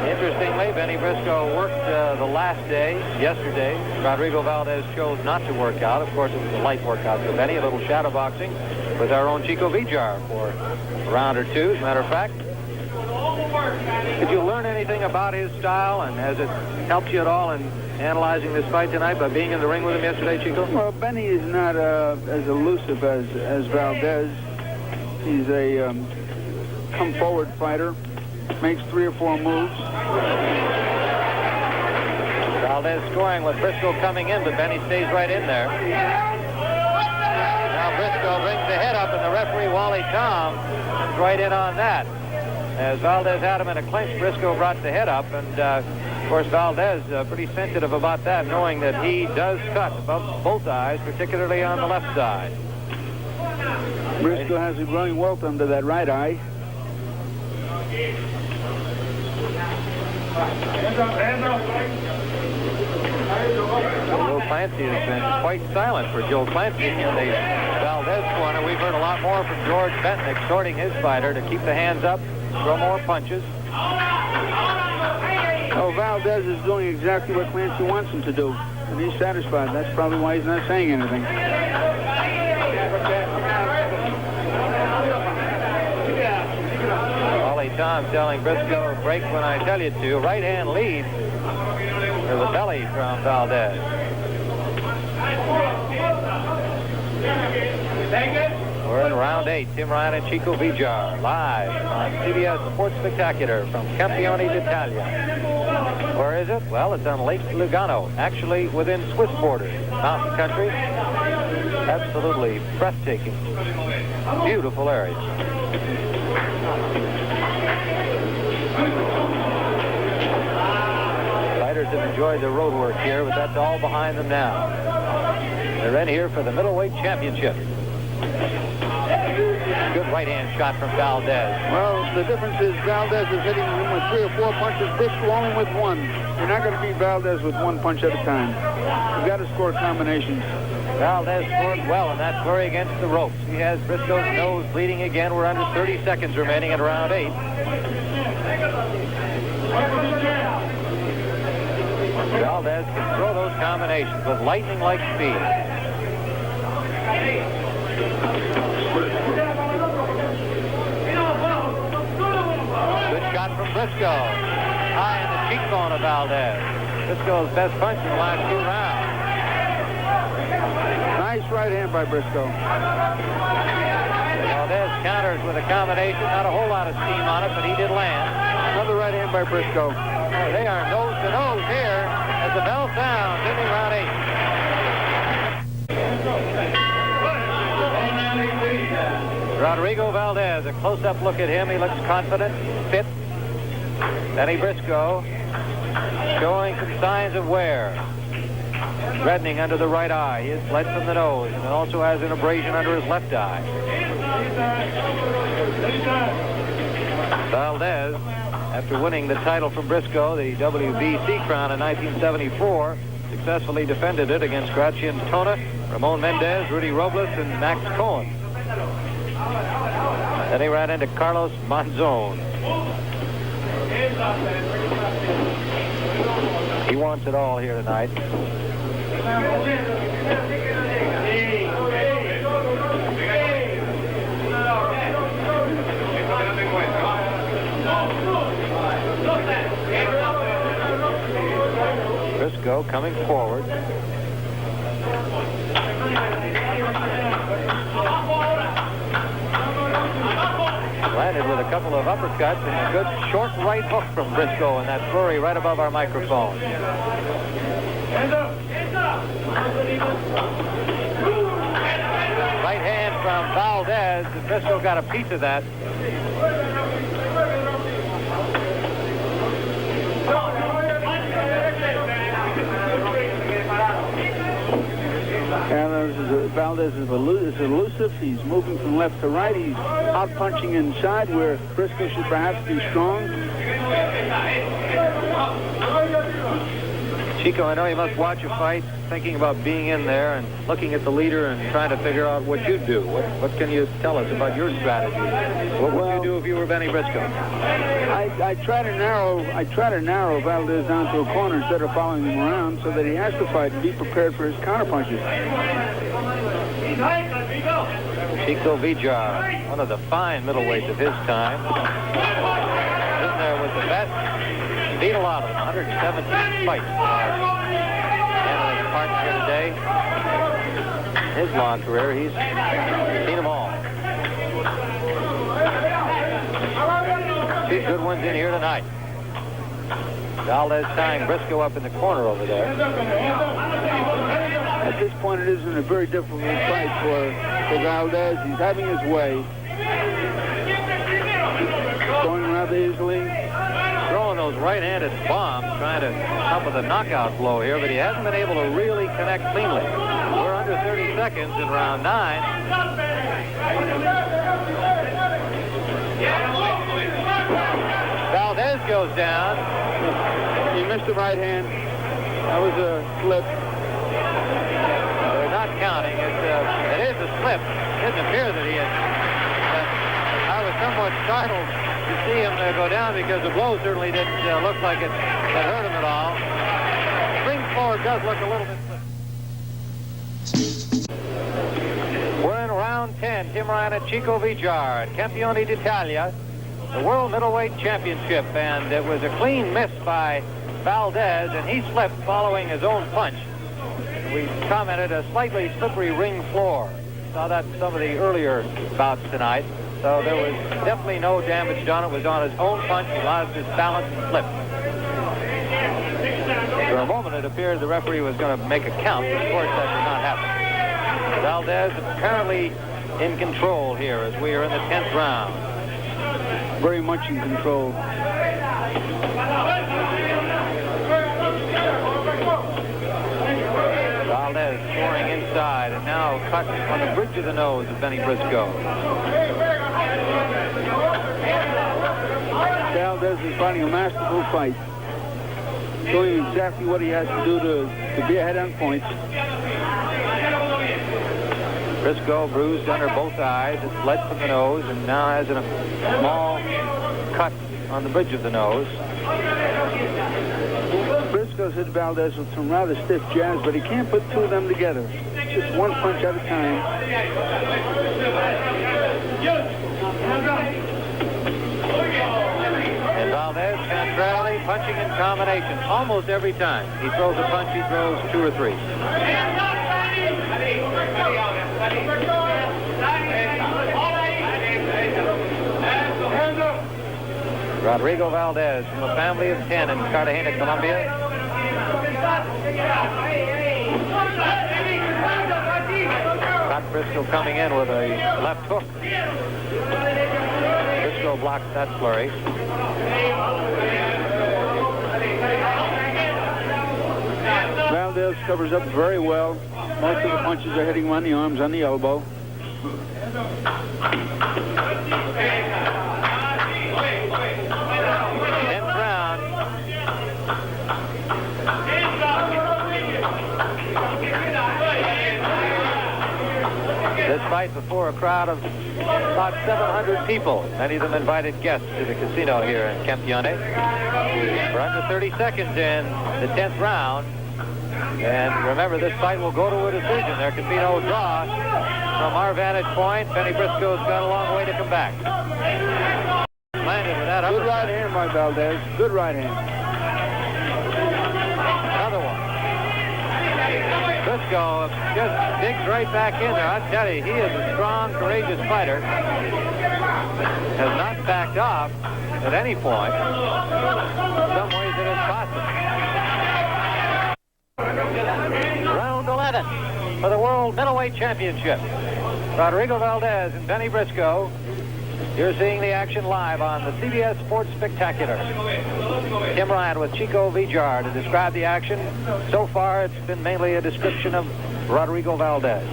Interestingly, Bennie Briscoe worked the last day, yesterday. Rodrigo Valdés chose not to work out. Of course, it was a light workout for Bennie, a little shadow boxing with our own Chico Vijar for a round or two, as a matter of fact. Did you learn anything about his style, and has it helped you at all in analyzing this fight tonight by being in the ring with him yesterday, Chico? Well, Bennie is not as elusive as Valdés. He's a come-forward fighter, makes 3 or 4 moves. Valdés scoring with Briscoe coming in, but Bennie stays right in there. Now Briscoe brings the head up, and the referee, Wally Tom, comes right in on that. As Valdés had him in a clinch, Briscoe brought the head up, and of course Valdés pretty sensitive about that, knowing that he does cut above both eyes, particularly on the left side. Briscoe has a growing welt under that right eye. Joe Clancy has been quite silent for Joe Clancy in the Valdés corner. We've heard a lot more from George Benton exhorting his fighter to keep the hands up, throw more punches. Oh, Valdés is doing exactly what Clancy wants him to do, and he's satisfied. That's probably why he's not saying anything. Wally Tom telling Briscoe, break when I tell you to. Right hand lead to the belly from Valdés. We're in round 8. Tim Ryan and Chico Vijar live on CBS Sports Spectacular from Campione d'Italia. Where is it? Well, it's on Lake Lugano, actually within Swiss borders. Mountain country. Absolutely breathtaking. Beautiful area. Fighters have enjoyed their road work here, but that's all behind them now. They're in here for the middleweight championship. Good right-hand shot from Valdés. Well, the difference is Valdés is hitting him with 3 or 4 punches, Briscoe only with 1. You're not going to beat Valdés with 1 punch at a time. You've got to score combinations. Valdés scored well in that flurry against the ropes. He has Briscoe's nose bleeding again. We're under 30 seconds remaining in round 8. Valdés can throw those combinations with lightning-like speed. Good shot from Briscoe. High in the cheekbone of Valdés. Briscoe's best punch in the last 2 rounds. Nice right hand by Briscoe. Valdés counters with a combination. Not a whole lot of steam on it, but he did land. Another right hand by Briscoe. Oh, they are nose to nose here as the bell sounds in round 8. Rodrigo Valdés, a close-up look at him. He looks confident, fit. Bennie Briscoe showing some signs of wear. Reddening under the right eye. He has bled from the nose and also has an abrasion under his left eye. Valdés, after winning the title from Briscoe, the WBC crown in 1974, successfully defended it against Gracien Tona, Ramon Mendez, Rudy Robles, and Max Cohen. Then he ran into Carlos Monzon. He wants it all here tonight. Briscoe coming forward. Landed with a couple of uppercuts and a good short right hook from Briscoe in that flurry right above our microphone. Right hand from Valdés, and Briscoe got a piece of that. And Valdés is elusive. He's moving from left to right. He's out-punching inside where Briscoe should perhaps be strong. Chico, I know you must watch a fight thinking about being in there and looking at the leader and trying to figure out what you do. What can you tell us about your strategy? What would you do if you were Bennie Briscoe? I try to narrow Valdés down to a corner instead of following him around so that he has to fight and be prepared for his counterpunches. Chico Villar, one of the fine middleweights of his time. In there was the best. Beat a lot of them, 117 fights. Handling parts here today. His long career, he's seen them all. 2 good ones in here tonight. Valdés tying Briscoe up in the corner over there. At this point, it isn't a very difficult fight for Valdés. He's having his way. Going rather easily. Throwing those right-handed bombs, trying to come with a knockout blow here, but he hasn't been able to really connect cleanly. We're under 30 seconds in round 9. Valdés goes down. He missed the right hand. That was a slip. They're not counting. It is a slip. It didn't appear that he had. I was somewhat startled to see him go down because the blow certainly didn't look like it had hurt him at all. Ring floor does look a little bit slip. We're in round 10. Tim Ryan and Chico Villar, Campione d'Italia, the World Middleweight Championship, and it was a clean miss by Valdés, and he slipped following his own punch. We commented a slightly slippery ring floor. Saw that in some of the earlier bouts tonight. So there was definitely no damage done. It was on his own punch. He lost his balance and slipped. moment, it appeared the referee was going to make a count, but of course that did not happen. Valdés apparently in control here as we are in the 10th round. Very much in control. Valdés scoring inside and now cut on the bridge of the nose of Bennie Briscoe. Valdés is fighting a masterful fight. Showing him exactly what he has to do to be ahead on points. Briscoe bruised under both eyes. It's bled from the nose and now has a small cut on the bridge of the nose. Briscoe hit Valdés with some rather stiff jabs, but he can't put two of them together. Just one punch at a time. And Valdés, contrarily, punching in combination almost every time. He throws a punch, he throws two or three. Rodrigo Valdés from a family of 10 in Cartagena, Colombia. Got Briscoe coming in with a left hook. Briscoe blocks that flurry. Valdés covers up very well. Most of the punches are hitting him on the arms, on the elbow. This fight before a crowd of about 700 people, many of them invited guests to the casino here in Campione. We're under 30 seconds in the 10th round. And remember, this fight will go to a decision. There can be no draw. From our vantage point, Bennie Briscoe's got a long way to come back. Landed with that Good uppercut. right hand by Valdés. Good right hand. Another one. Briscoe just digs right back in there. I tell you, he is a strong, courageous fighter. Has not backed off at any point. In some ways it is possible. Round 11 for the World Middleweight Championship. Rodrigo Valdés and Bennie Briscoe. You're seeing the action live on the CBS Sports Spectacular. Tim Ryan with Chico Vijar to describe the action. So far, it's been mainly a description of Rodrigo Valdés.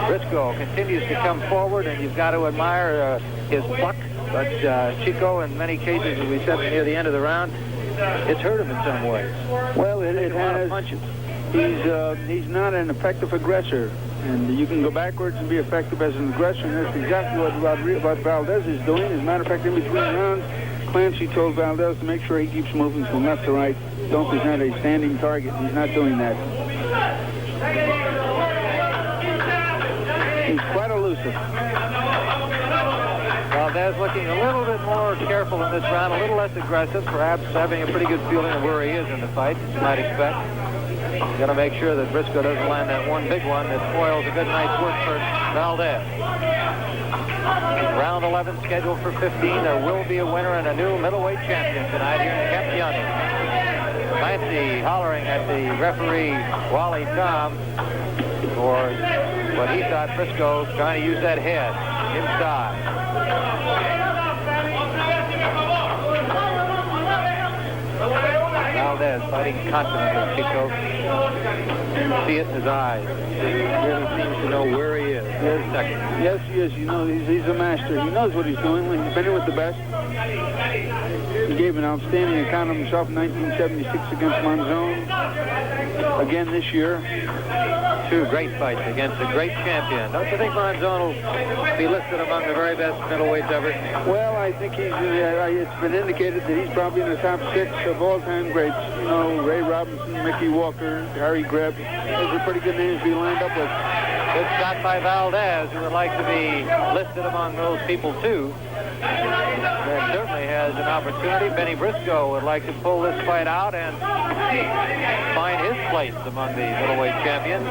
Briscoe continues to come forward, and you've got to admire his pluck. But Chico, in many cases, as we said near the end of the round, it's hurt him in some ways. Well, it A lot of has. punches. He's not an effective aggressor. And you can go backwards and be effective as an aggressor, and that's exactly what Valdés is doing. As a matter of fact, in between rounds, Clancy told Valdés to make sure he keeps moving from left to right. Don't present a standing target. He's not doing that. He's quite elusive. Valdés looking a little bit more careful in this round, a little less aggressive, perhaps having a pretty good feeling of where he is in the fight, as you might expect. Got to make sure that Briscoe doesn't land that one big one that spoils a good night's work for Valdés. Round 11 scheduled for 15. There will be a winner and a new middleweight champion tonight here in Campione. Clancy hollering at the referee, Wally Tom, for what he thought Briscoe trying to use that head inside. Valdés fighting confidently, Chico. See it in his eyes. He really seems to know where he is. Yes, he is. You know, he's a master. He knows what he's doing. He's been in with the best. He gave an outstanding account of himself in 1976 against Monzon. Again this year. Two great fights against a great champion. Don't you think Monzon will be listed among the very best middleweights ever? Well, I think it's been indicated that he's probably in the top 6 of all-time greats. You know, Ray Robinson, Mickey Walker, Harry Greb. Those are pretty good names to be lined up with. Good shot by Valdés, who would like to be listed among those people, too. And certainly has an opportunity. Bennie Briscoe would like to pull this fight out and find his place among the middleweight champions.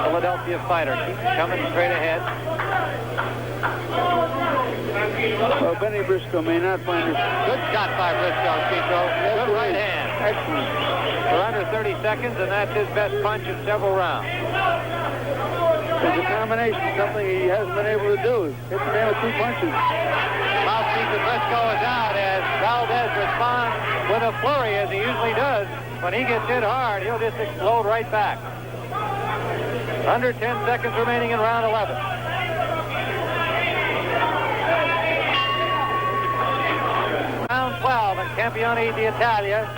Philadelphia fighter keeps coming straight ahead. Well, Bennie Briscoe may not find it. Good shot by Briscoe, Chico. Good right hand. Excellent. We're under 30 seconds, and that's his best punch in several rounds. It's a combination, something he hasn't been able to do. Hit the man with 2 punches. Mouthpiece of Briscoe is out as Valdés responds with a flurry, as he usually does. When he gets hit hard, he'll just explode right back. Under 10 seconds remaining in round 11. Round 12 in Campione d'Italia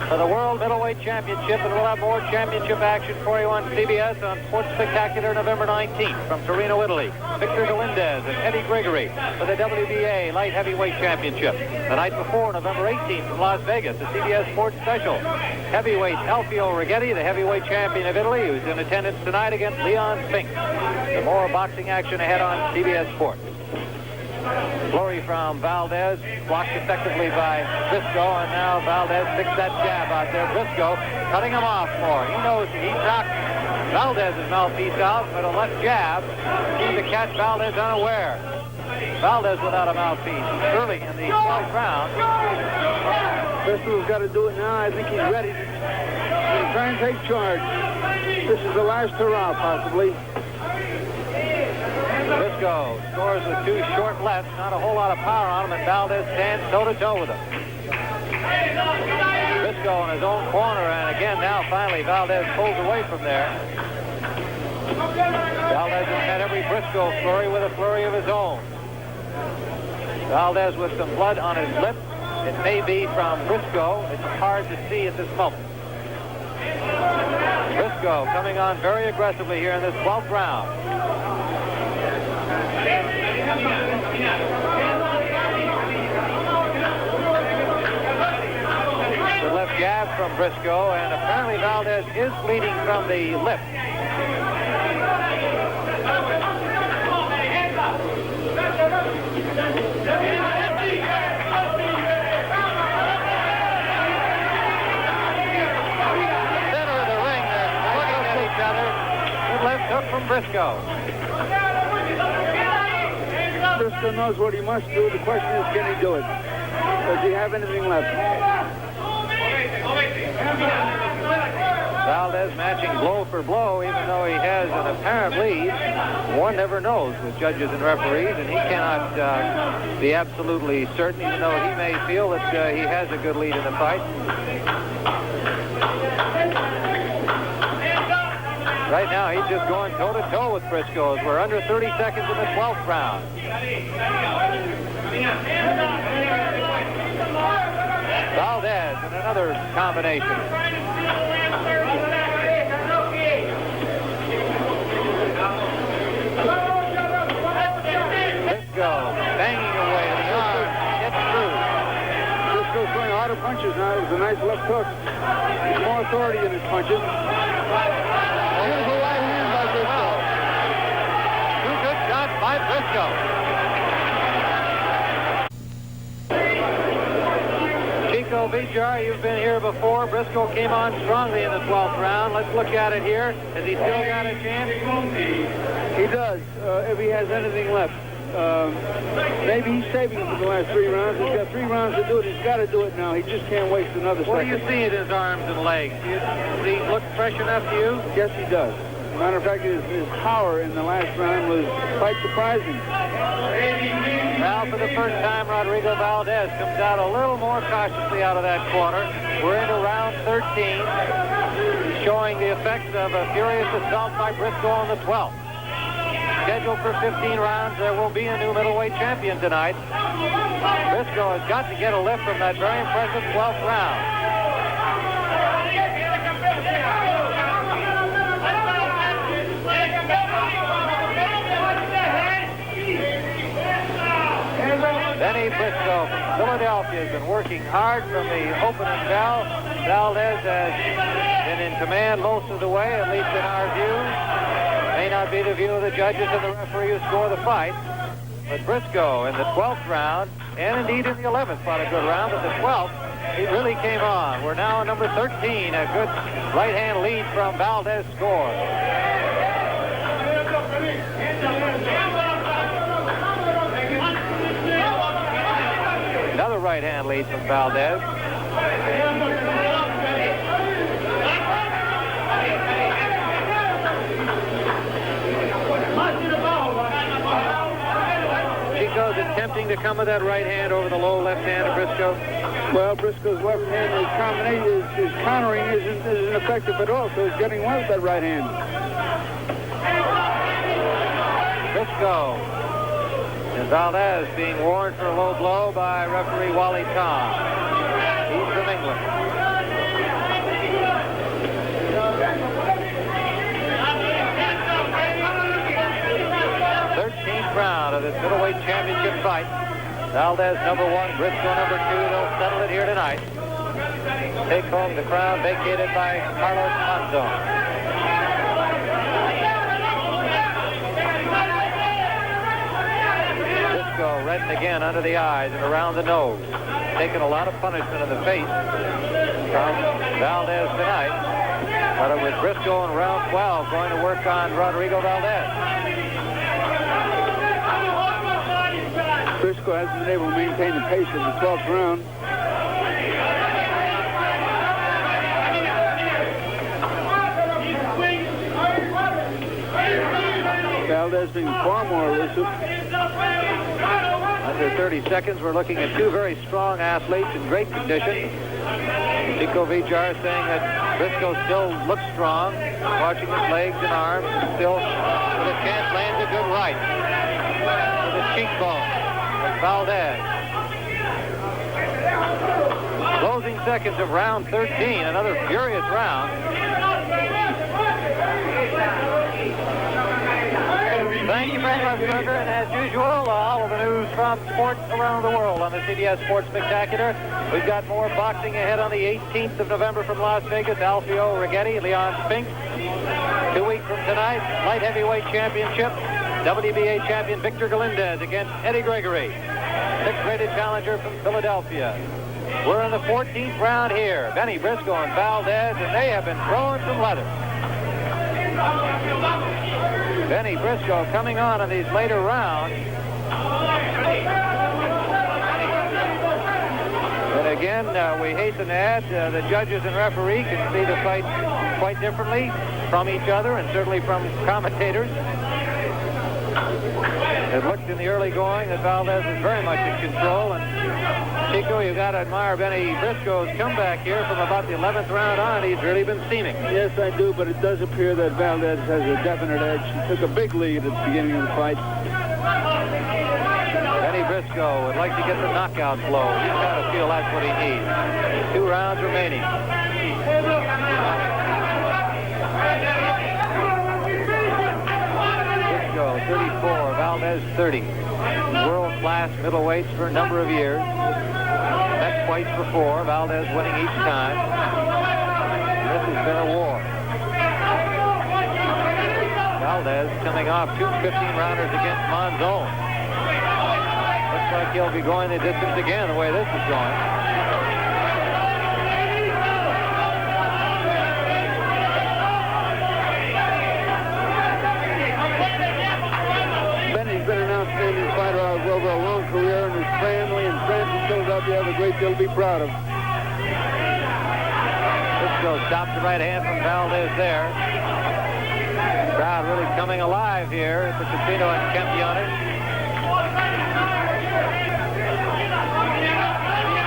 for the World Middleweight Championship, and we'll have more championship action for you on CBS on Sports Spectacular November 19th from Torino, Italy. Victor Galindez and Eddie Gregory for the WBA Light Heavyweight Championship. The night before, November 18th from Las Vegas, the CBS Sports Special. Heavyweight Alfio Righetti, the heavyweight champion of Italy, who's in attendance tonight against Leon Spinks. And more boxing action ahead on CBS Sports. Flurry from Valdés, blocked effectively by Briscoe, and now Valdés picks that jab out there. Briscoe cutting him off more. He knows he knocked Valdés' mouthpiece out, but a left jab seemed to catch Valdés unaware. Valdés without a mouthpiece early in the 12th round. Briscoe's got to do it now. I think he's ready to try and take charge. This is the last hurrah, possibly. Briscoe scores with 2 short lefts, not a whole lot of power on him, and Valdés stands toe-to-toe with him. Briscoe in his own corner, and again now finally Valdés pulls away from there. Valdés has met every Briscoe flurry with a flurry of his own. Valdés with some blood on his lip. It may be from Briscoe. It's hard to see at this moment. Briscoe coming on very aggressively here in this 12th round. The left jab from Briscoe, and apparently Valdés is bleeding from the lip. Center of the ring, they're looking at each other. Good left hook from Briscoe. Briscoe knows what he must do. The question is, can he do it? Does he have anything left? Valdés matching blow for blow, even though he has an apparent lead. One never knows with judges and referees, and he cannot be absolutely certain, even though he may feel that he has a good lead in the fight. Right now, he's just going toe-to-toe with Briscoe as we're under 30 seconds in the 12th round. Valdés in another combination. Briscoe banging away at the arm. Gets through. Briscoe's throwing harder punches now. It was a nice left hook. He's more authority in his punches. Beautiful right hand by Briscoe. 2 good shots by Briscoe. Chico Vijar, you've been here before. Briscoe came on strongly in the 12th round. Let's look at it here. Has he still got a chance? He does, if he has anything left. Maybe he's saving it for the last 3 rounds. He's got 3 rounds to do it. He's got to do it now. He just can't waste another What second. do you see in his arms and legs? Does he look fresh enough to you? Yes, he does. As a matter of fact, his power in the last round was quite surprising. Now, for the first time, Rodrigo Valdés comes out a little more cautiously out of that corner. We're into round 13, showing the effects of a furious assault by Briscoe on the 12th. Scheduled for 15 rounds, there will be a new middleweight champion tonight. Briscoe has got to get a lift from that very impressive 12th round. Bennie Briscoe from Philadelphia has been working hard from the opening bell. Valdés has been in command most of the way, at least in our view. May not be the view of the judges and the referee who score the fight. But Briscoe in the 12th round, and indeed in the 11th, fought a good round, but the 12th, he really came on. We're now on number 13, a good right-hand lead from Valdés score. right-hand lead from Valdés. Chico's attempting to come with that right hand over the low left hand of Briscoe. Well, Briscoe's left hand, his combination, his countering isn't effective at all, so he's getting one with that right hand. Briscoe. And Valdés being warned for a low blow by referee Wally Tom. He's from England. 13th round of this middleweight championship fight. Valdés number 1, Briscoe number 2. They'll settle it here tonight. Take home the crown vacated by Carlos Monzon. Briscoe reddened again under the eyes and around the nose. Taking a lot of punishment in the face from Valdés tonight. But it was Briscoe in round 12 going to work on Rodrigo Valdés. Briscoe hasn't been able to maintain the pace in the 12th round. Valdés being far more elusive. Under 30 seconds, we're looking at two very strong athletes in great condition. Chico Vijar saying that Briscoe still looks strong, watching his legs and arms, and still with a chance lands a good right with a cheekbone of Valdés. Closing seconds of round 13, another furious round. Thank you, Frank Musburger, and as usual, all of the news from sports around the world on the CBS Sports Spectacular. We've got more boxing ahead on the 18th of November from Las Vegas. Alfio Righetti, Leon Spinks. 2 weeks from tonight, light heavyweight championship. WBA champion Victor Galindez against Eddie Gregory, 6th-rated challenger from Philadelphia. We're in the 14th round here. Bennie Briscoe and Valdés, and they have been throwing some leather. Bennie Briscoe coming on in these later rounds. And again, we hasten to add, the judges and referee can see the fight quite differently from each other and certainly from commentators. It looked in the early going that Valdés was very much in control. And Chico, you've got to admire Bennie Briscoe's comeback here from about the 11th round on. He's really been steaming. Yes, I do, but it does appear that Valdés has a definite edge. He took a big lead at the beginning of the fight. Bennie Briscoe would like to get the knockout blow. He's got to feel that's what he needs. 2 rounds remaining. Briscoe, 34, Valdés, 30. World-class middleweights for a number of years. Met twice before, Valdés winning each time. This has been a war. Valdés coming off 2 15-rounders against Monzon. Looks like he'll be going the distance again the way this is going. Bennie's been an outstanding fighter over a long career, and his family and friends in Philadelphia have a great deal to be proud of. Briscoe stops the right hand from Valdés there. Crowd really coming alive here at the casino in Campione.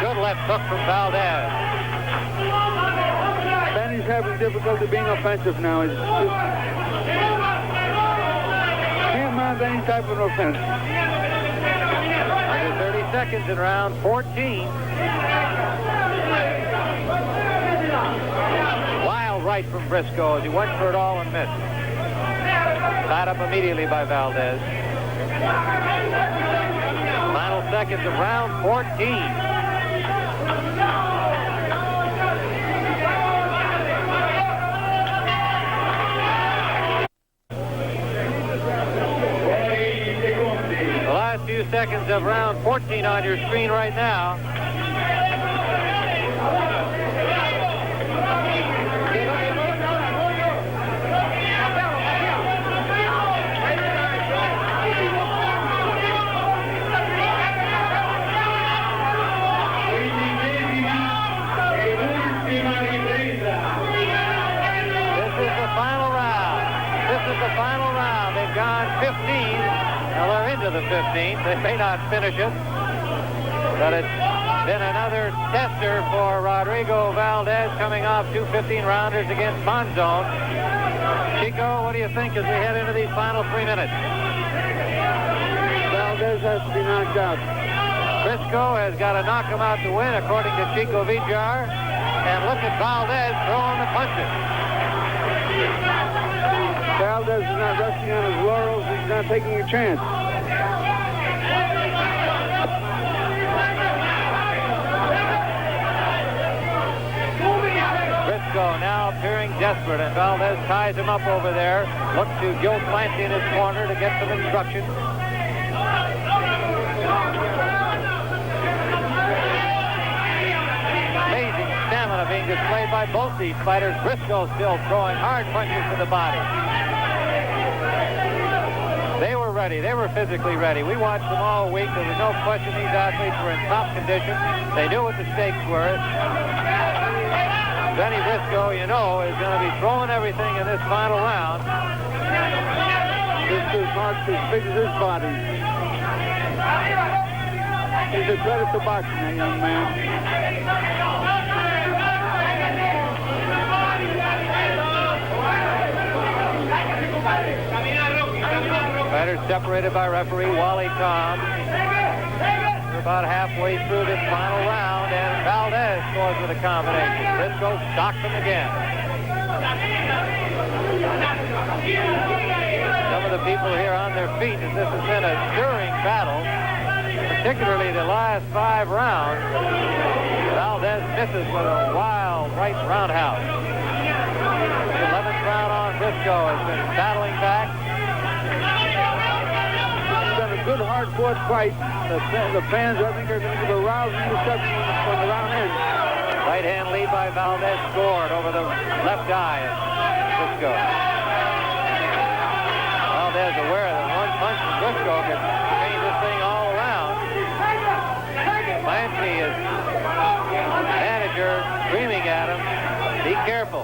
Good left hook from Valdés. Bennie's having difficulty being offensive now. He's just can't mount any type of offense. Under 30 seconds in round 14. Wild right from Briscoe as he went for it all and missed. Tied up immediately by Valdés. Final seconds of round 14. The last few seconds of round 14 on your screen right now. the final round. They've gone 15. Now they're into the 15th. They may not finish it, but it's been another tester for Rodrigo Valdés coming off 2 15-rounders against Monzon. Chico, what do you think as we head into these final 3 minutes? Valdés has to be knocked out. Briscoe has got to knock him out to win, according to Chico Vijar. And look at Valdés throwing the punches. Valdés is not resting on his laurels. He's not taking a chance. Briscoe now appearing desperate, and Valdés ties him up over there. Looks to Joe Clancy in his corner to get some instruction. Amazing stamina being displayed by both these fighters. Briscoe still throwing hard punches to the body. They were ready. They were physically ready. We watched them all week. There was no question these athletes were in top condition. They knew what the stakes were. Bennie Briscoe, you know, is going to be throwing everything in this final round. This is marked as big as his body. He's a credit to boxing, that young man. Fighters separated by referee Wally Tom. We're about halfway through this final round, and Valdés scores with a combination. Briscoe stocks him again. Some of the people here on their feet, as this has been a stirring battle, particularly the last 5 rounds. Valdés misses with a wild right roundhouse. The 11th round on Briscoe has been battling back. It's been a good, hard-fought fight. The fans, I think, are going to give a rousing reception when the round ends. Right hand lead by Valdés, scored over the left eye of Briscoe. Valdés aware that one punch from Briscoe can change this thing all around. Clancy is manager screaming at him, be careful.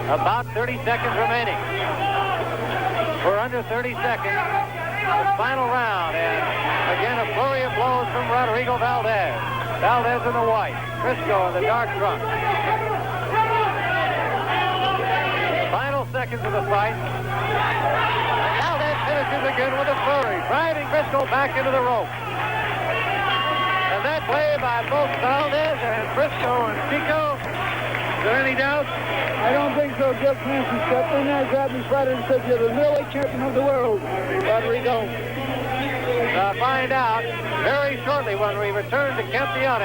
About 30 seconds remaining. We're under 30 seconds. The final round, and again a flurry of blows from Rodrigo Valdés. Valdés in the white, Briscoe in the dark trunk. Final seconds of the fight. Valdés finishes again with a flurry, driving Briscoe back into the rope. And that play by both Valdés and Briscoe and Chico. Is there any doubt? I don't think so. Jeff Clancy stepped in there, grabbed his fighter and said, "You're the middleweight champion of the world, Rodrigo." Find out very shortly when we return to Campione